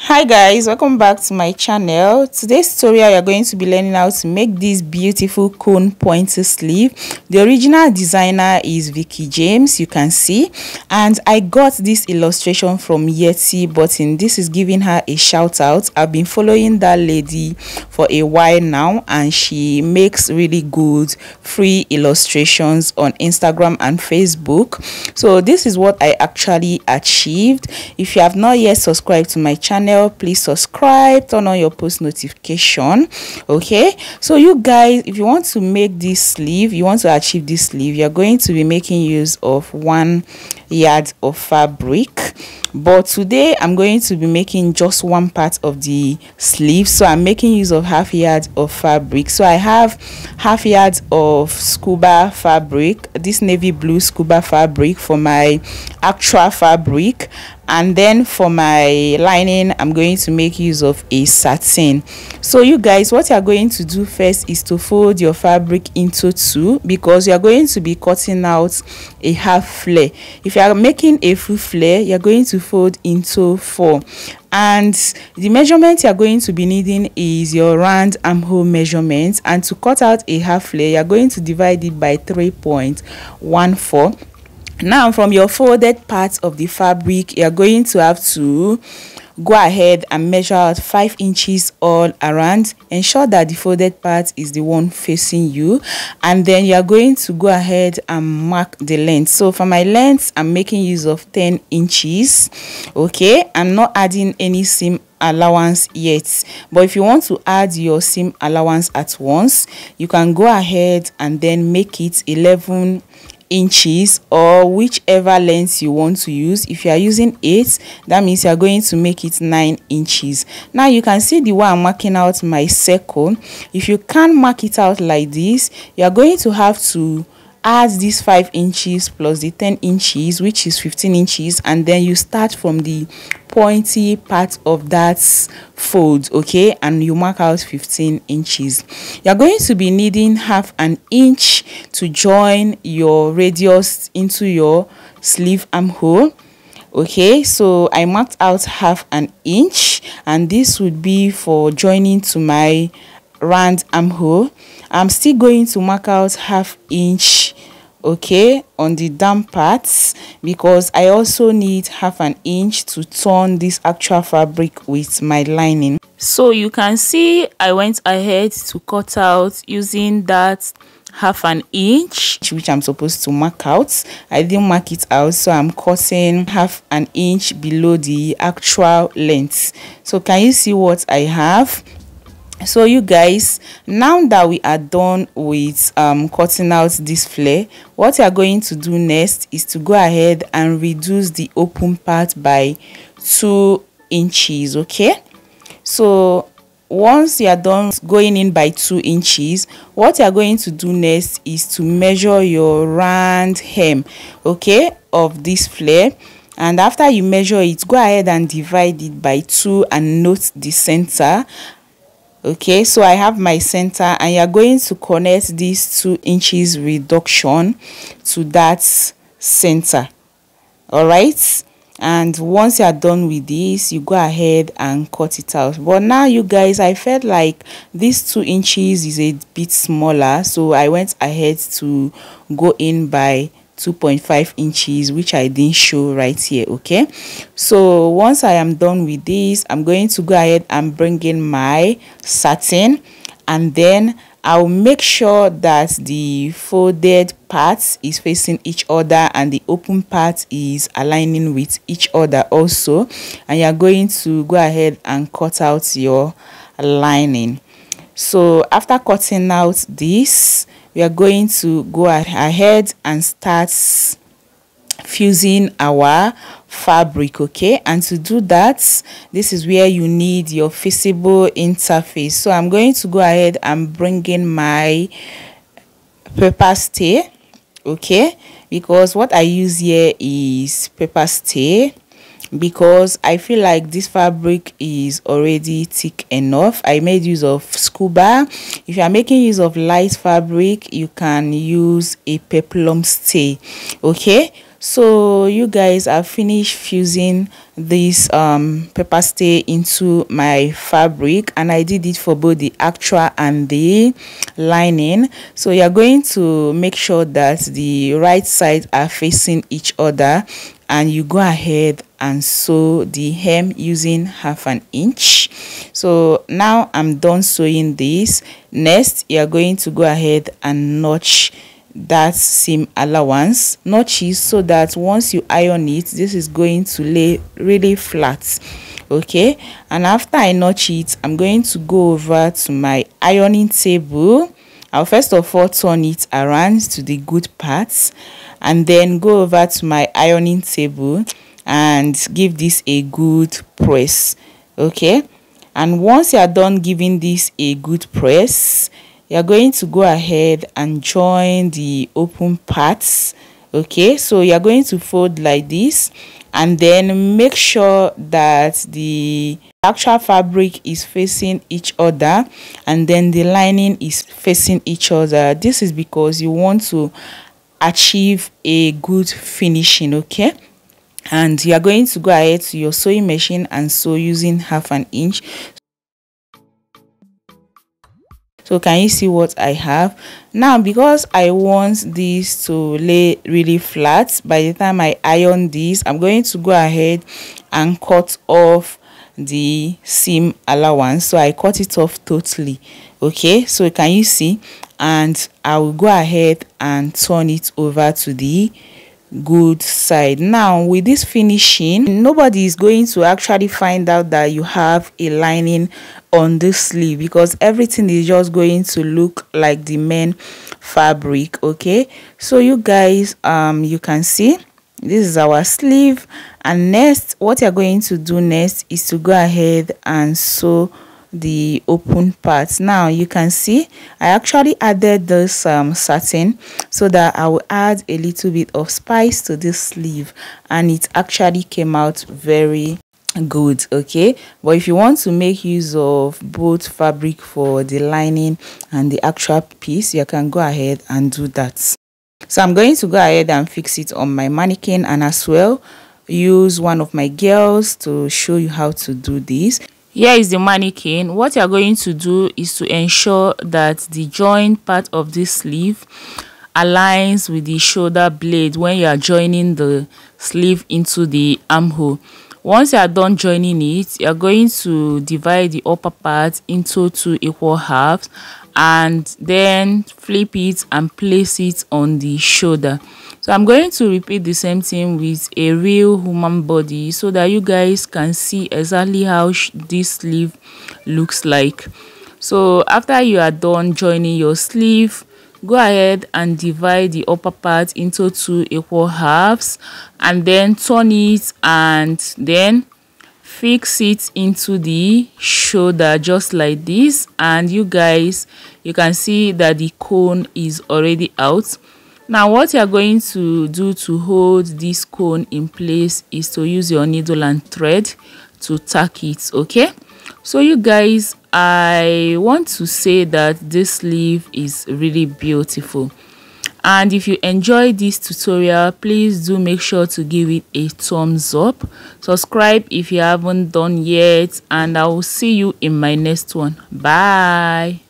Hi guys, welcome back to my channel. Today's tutorial you're going to be learning how to make this beautiful cone pointer sleeve. The original designer is Vicky James, you can see, and I got this illustration from Yeti Button. This is giving her a shout out. I've been following that lady for a while now, and she makes really good free illustrations on Instagram and Facebook. So this is what I actually achieved. If you have not yet subscribed to my channel, please subscribe, turn on your post notification. Okay, so you guys, if you want to make this sleeve, you want to achieve this sleeve, you're going to be making use of 1 yard of fabric. But today I'm going to be making just one part of the sleeve, so I'm making use of half yard of fabric. So I have half yard of scuba fabric, this navy blue scuba fabric for my actual fabric, and then for my lining I'm going to make use of a satin. So you guys, what you are going to do first is to fold your fabric into 2, because you are going to be cutting out a half flare. If you are making a full flare, you are going to fold into 4, and the measurement you are going to be needing is your round armhole measurement. And to cut out a half flare, you are going to divide it by 3.14. Now from your folded part of the fabric, you are going to have to go ahead and measure out 5 inches all around. Ensure that the folded part is the one facing you, and then you are going to go ahead and mark the length. So for my length, I'm making use of 10 inches. Okay, I'm not adding any seam allowance yet, but if you want to add your seam allowance at once, you can go ahead and then make it 11 inches or whichever length you want to use. If you are using 8, that means you are going to make it 9 inches. Now you can see the way I'm marking out my circle. If you can't mark it out like this, you are going to have to add this 5 inches plus the 10 inches, which is 15 inches, and then you start from the pointy part of that fold, okay, and you mark out 15 inches. You're going to be needing half an inch to join your radius into your sleeve armhole. Okay, so I marked out half an inch, and this would be for joining to my round armhole. I'm still going to mark out half inch, okay, on the down parts, because I also need half an inch to turn this actual fabric with my lining. So you can see I went ahead to cut out using that half an inch, which I'm supposed to mark out. I didn't mark it out, so I'm cutting half an inch below the actual length. So can you see what I have? So you guys, now that we are done with cutting out this flare, what you are going to do next is to go ahead and reduce the open part by 2 inches. Okay, so once you are done going in by 2 inches, what you are going to do next is to measure your round hem, okay, of this flare. And after you measure it, go ahead and divide it by 2 and note the center. Okay, so I have my center, and you're going to connect this 2 inches reduction to that center. All right, and once you are done with this, you go ahead and cut it out. But now you guys, I felt like this 2 inches is a bit smaller, so I went ahead to go in by 2.5 inches, which I didn't show right here. Okay, so once I am done with this, I'm going to go ahead and bring in my satin, and then I'll make sure that the folded part is facing each other and the open part is aligning with each other also. And you're going to go ahead and cut out your lining. So after cutting out this, we are going to go ahead and start fusing our fabric. Okay, and to do that, this is where you need your feasible interface. So I'm going to go ahead and bring in my paper stay, okay, because what I use here is paper stay, because I feel like this fabric is already thick enough. I made use of scuba. If you are making use of light fabric, you can use a peplum stay. Okay, So you guys, have finished fusing this paper stay into my fabric, and I did it for both the actual and the lining. So you're going to make sure that the right sides are facing each other, and you go ahead and sew the hem using 1/2 inch. So now I'm done sewing this. Next, you're going to go ahead and notch that seam allowance notches, so that once you iron it, this is going to lay really flat. Okay, and after I notch it, I'm going to go over to my ironing table. I'll first of all turn it around to the good parts, and then go over to my ironing table and give this a good press. Okay, and once you are done giving this a good press, you're going to go ahead and join the open parts. Okay, so you're going to fold like this, and then make sure that the actual fabric is facing each other, and then the lining is facing each other. This is because you want to achieve a good finishing. Okay, and you are going to go ahead to your sewing machine and sew using 1/2 inch. So can you see what I have now? Because I want this to lay really flat, by the time I iron this, I'm going to go ahead and cut off the seam allowance. So I cut it off totally. Okay, so can you see? And I will go ahead and turn it over to the good side. Now with this finishing, nobody is going to actually find out that you have a lining on this sleeve, because everything is just going to look like the main fabric. Okay, so you guys, you can see this is our sleeve, and next, what you're going to do next is to go ahead and sew the open parts. Now you can see I actually added this satin so that I will add a little bit of spice to this sleeve, and it actually came out very good. Okay, but if you want to make use of both fabric for the lining and the actual piece, you can go ahead and do that. So I'm going to go ahead and fix it on my mannequin, and as well use one of my girls to show you how to do this. Here is the mannequin. What you're going to do is to ensure that the joint part of this sleeve aligns with the shoulder blade when you are joining the sleeve into the armhole. Once you are done joining it, you're going to divide the upper part into 2 equal halves, and then flip it and place it on the shoulder. So I'm going to repeat the same thing with a real human body, so that you guys can see exactly how this sleeve looks like. So after you are done joining your sleeve, go ahead and divide the upper part into 2 equal halves, and then turn it and then fix it into the shoulder just like this. And you guys, you can see that the cone is already out. Now what you are going to do to hold this cone in place is to use your needle and thread to tack it. Okay, so you guys, I want to say that this sleeve is really beautiful, and if you enjoyed this tutorial, please do make sure to give it a thumbs up, subscribe if you haven't done yet, and I will see you in my next one. Bye.